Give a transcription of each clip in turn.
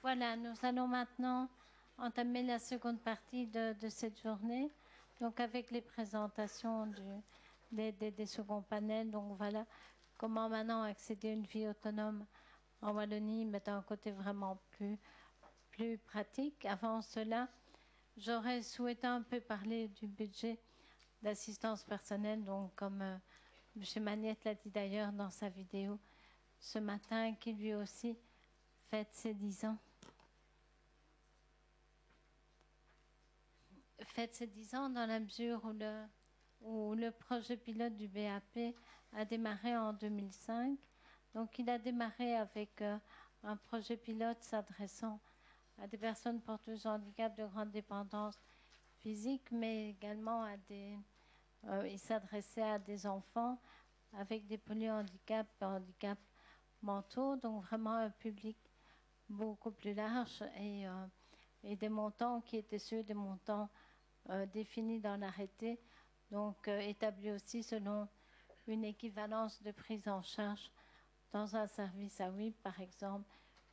Voilà, nous allons maintenant entamer la seconde partie de cette journée, donc avec les présentations des seconds panels. Donc voilà, comment maintenant accéder à une vie autonome en Wallonie, mais d'un côté vraiment plus pratique. Avant cela, j'aurais souhaité un peu parler du budget d'assistance personnelle, donc comme M. Magnette l'a dit d'ailleurs dans sa vidéo ce matin, qui lui aussi fête ses 10 ans. Fête ses 10 ans dans la mesure où le projet pilote du BAP a démarré en 2005. Donc il a démarré avec un projet pilote s'adressant à des personnes porteuses de handicap de grande dépendance physique, mais également il s'adressait à des enfants avec des polyhandicaps, handicaps mentaux, donc vraiment un public beaucoup plus large et des montants qui étaient ceux des montants définis dans l'arrêté, donc établis aussi selon une équivalence de prise en charge dans un service à WIP, par exemple.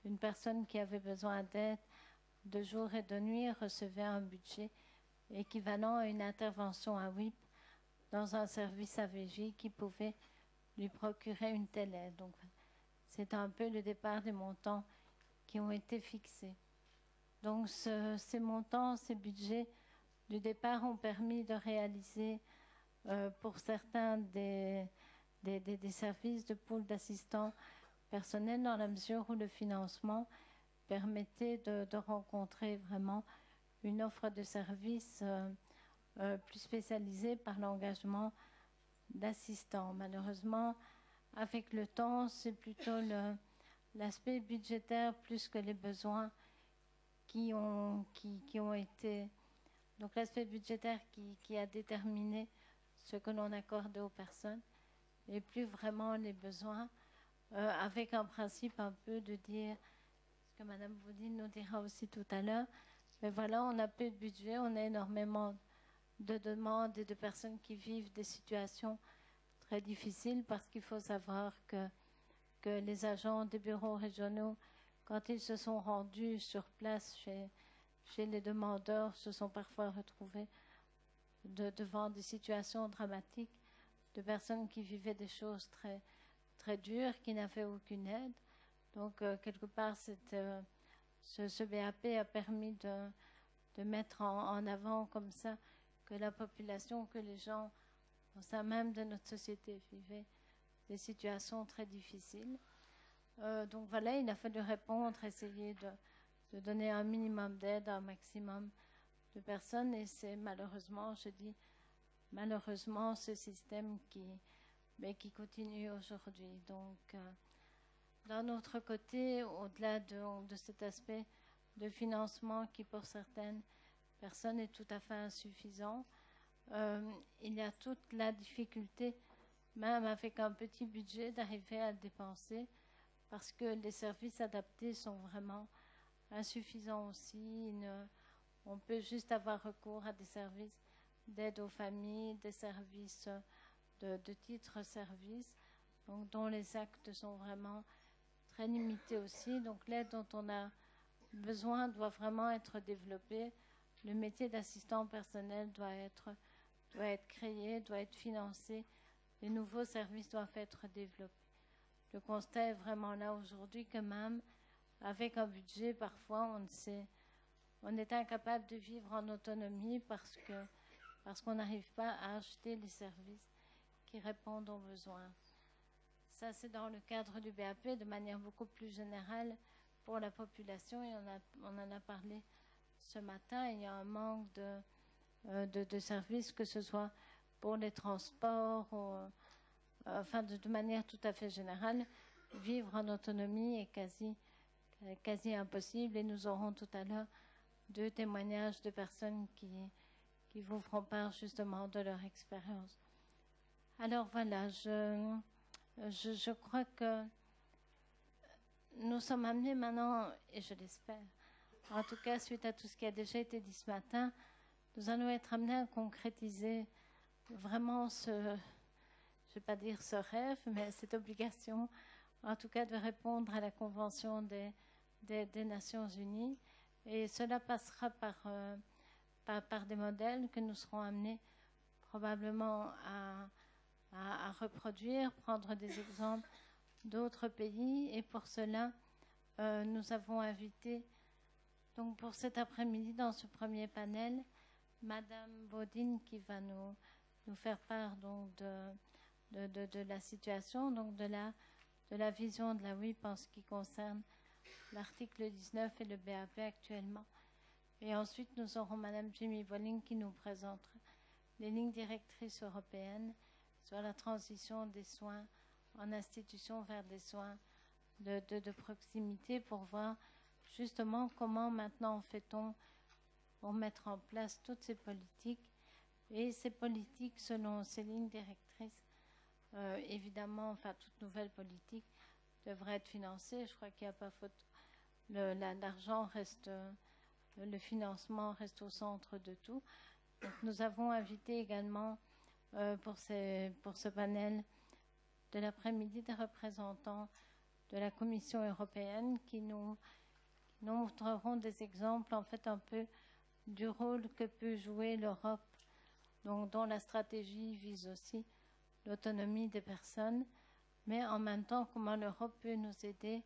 Une personne qui avait besoin d'aide de jour et de nuit recevait un budget équivalent à une intervention à WIP dans un service AVJ qui pouvait lui procurer une telle aide. Donc, c'est un peu le départ des montants qui ont été fixés. Donc, ces montants, ces budgets du départ ont permis de réaliser pour certains des services de pool d'assistants personnels dans la mesure où le financement permettait de rencontrer vraiment une offre de services plus spécialisée par l'engagement d'assistants. Malheureusement, avec le temps, c'est plutôt l'aspect budgétaire plus que les besoins qui ont été... Donc l'aspect budgétaire qui a déterminé ce que l'on accorde aux personnes et plus vraiment les besoins, avec un principe un peu de dire, ce que Mme Boudine nous dira aussi tout à l'heure, mais voilà, on a peu de budget, on a énormément de demandes et de personnes qui vivent des situations très difficiles parce qu'il faut savoir que les agents des bureaux régionaux, quand ils se sont rendus sur place chez les demandeurs, se sont parfois retrouvés devant des situations dramatiques de personnes qui vivaient des choses très, très dures, qui n'avaient aucune aide. Donc, quelque part, ce BAP a permis de mettre en avant comme ça que la population, que les gens au sein même de notre société vivaient des situations très difficiles. Donc voilà, il a fallu répondre, essayer de donner un minimum d'aide à un maximum de personnes et c'est malheureusement, je dis malheureusement, ce système qui continue aujourd'hui. Donc, d'un autre côté, au-delà de cet aspect de financement qui pour certaines personnes est tout à fait insuffisant, il y a toute la difficulté, même avec un petit budget, d'arriver à le dépenser parce que les services adaptés sont vraiment insuffisants aussi. On peut juste avoir recours à des services d'aide aux familles, des services de titres services, donc dont les actes sont vraiment très limités aussi. Donc l'aide dont on a besoin doit vraiment être développée. Le métier d'assistant personnel doit être créé, doit être financé. Les nouveaux services doivent être développés. Le constat est vraiment là aujourd'hui que même avec un budget, parfois on est incapable de vivre en autonomie parce qu'on n'arrive pas à acheter les services qui répondent aux besoins. Ça, c'est dans le cadre du BAP de manière beaucoup plus générale pour la population et on en a parlé ce matin. Il y a un manque de services, que ce soit pour les transports, enfin de manière tout à fait générale. Vivre en autonomie est quasi impossible et nous aurons tout à l'heure 2 témoignages de personnes qui vous feront part justement de leur expérience. Alors voilà, je crois que nous sommes amenés maintenant, et je l'espère, en tout cas suite à tout ce qui a déjà été dit ce matin, nous allons être amenés à concrétiser vraiment je ne vais pas dire ce rêve, mais cette obligation, en tout cas de répondre à la Convention des des Nations Unies. Et cela passera par des modèles que nous serons amenés probablement à reproduire, prendre des exemples d'autres pays. Et pour cela, nous avons invité, donc pour cet après-midi, dans ce premier panel, Madame Bodine qui va nous faire part donc de la situation, donc de la vision de la WIP en ce qui concerne l'article 19 et le BAP actuellement. Et ensuite, nous aurons Madame Jimmy Bolling qui nous présentera les lignes directrices européennes sur la transition des soins en institution vers des soins de proximité pour voir justement comment maintenant fait-on pour mettre en place toutes ces politiques. Et ces politiques, selon ces lignes directrices, évidemment, enfin toute nouvelle politique devrait être financée. Je crois qu'il n'y a pas faute. L'argent reste, le financement reste au centre de tout. Donc, nous avons invité également pour ce panel de l'après-midi des représentants de la Commission européenne qui nous montreront des exemples en fait un peu du rôle que peut jouer l'Europe, dont la stratégie vise aussi l'autonomie des personnes, mais en même temps comment l'Europe peut nous aider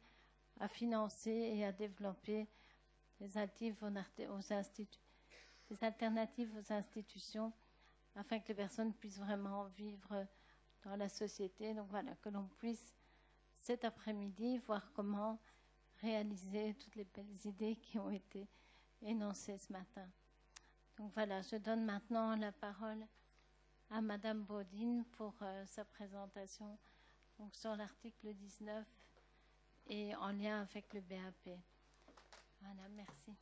à financer et à développer des alternatives aux institutions afin que les personnes puissent vraiment vivre dans la société. Donc voilà, que l'on puisse cet après-midi voir comment réaliser toutes les belles idées qui ont été énoncées ce matin. Donc voilà, je donne maintenant la parole à Madame Bodine pour sa présentation donc, sur l'article 19 et en lien avec le BAP. Voilà, merci.